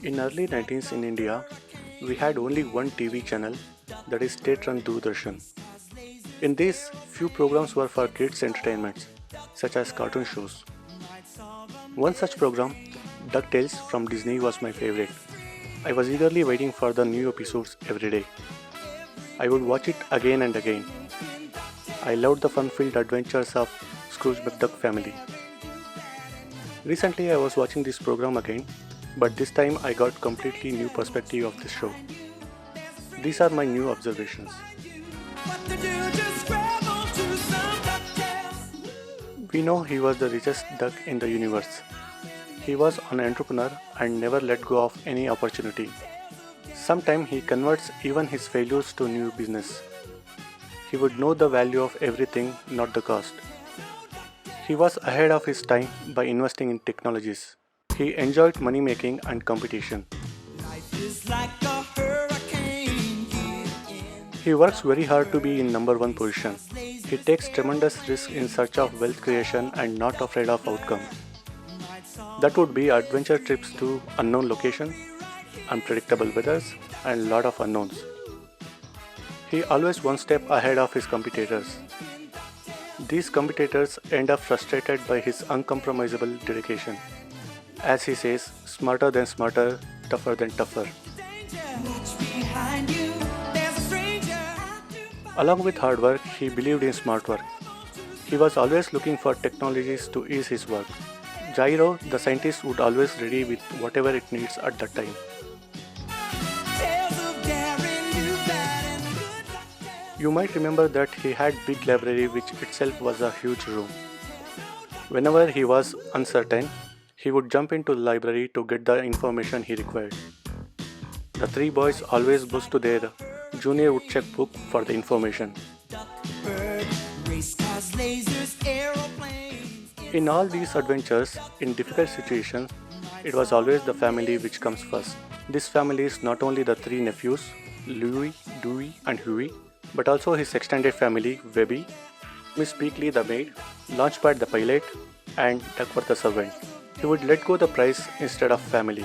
In early 90s in India, we had only one TV channel, that is State Run Doordarshan. In this, few programs were for kids' entertainments, such as cartoon shows. One such program, DuckTales from Disney, was my favorite. I was eagerly waiting for the new episodes every day. I would watch it again and again. I loved the fun-filled adventures of Scrooge McDuck family. Recently, I was watching this program again, but this time I got completely new perspective of this show. These are my new observations. We know he was the richest duck in the universe. He was an entrepreneur and never let go of any opportunity. Sometimes he converts even his failures to new business. He would know the value of everything, not the cost. He was ahead of his time by investing in technologies. He enjoyed money making and competition. He works very hard to be in number one position. He takes tremendous risk in search of wealth creation and not afraid of outcome. That would be adventure trips to unknown location, unpredictable weathers, and lot of unknowns. He always one step ahead of his competitors. These competitors end up frustrated by his uncompromisable dedication. As he says, smarter than smarter, tougher than tougher. Along with hard work, he believed in smart work. He was always looking for technologies to ease his work. Gyro, the scientist, would always ready with whatever it needs at that time. You might remember that he had big library which itself was a huge room. Whenever he was uncertain, he would jump into the library to get the information he required. The three boys always goes to their junior woodchuck book for the information. In all these adventures, in difficult situations, it was always the family which comes first. This family is not only the three nephews, Louie, Dewey and Huey, but also his extended family, Webby, Miss Beakley the maid, Launchpad the pilot, and Duckworth the servant. He would let go the prize instead of family.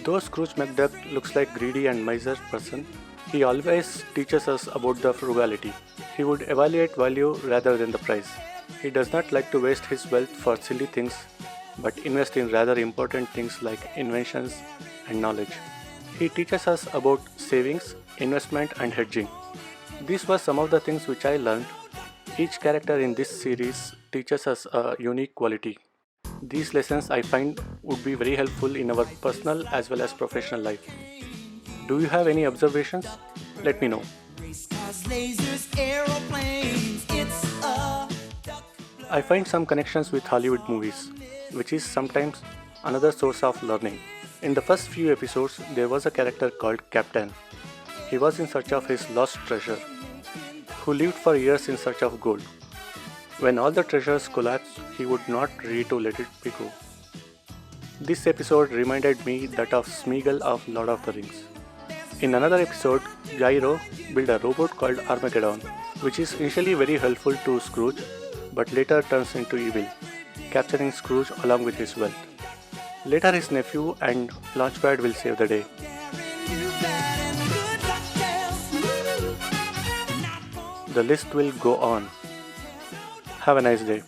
Though Scrooge McDuck looks like greedy and miser person, he always teaches us about the frugality. He would evaluate value rather than the price. He does not like to waste his wealth for silly things, but invest in rather important things like inventions and knowledge. He teaches us about savings, investment and hedging. These were some of the things which I learned. Each character in this series teaches us a unique quality. These lessons I find would be very helpful in our personal as well as professional life. Do you have any observations? Let me know. I find some connections with Hollywood movies, which is sometimes another source of learning. In the first few episodes, there was a character called Captain. He was in search of his lost treasure, who lived for years in search of gold. When all the treasures collapsed, he would not ready to let it be go. This episode reminded me that of Smeagol of Lord of the Rings. In another episode, Gyro built a robot called Armageddon, which is initially very helpful to Scrooge, but later turns into evil, capturing Scrooge along with his wealth. Later his nephew and Launchpad will save the day. The list will go on. Have a nice day.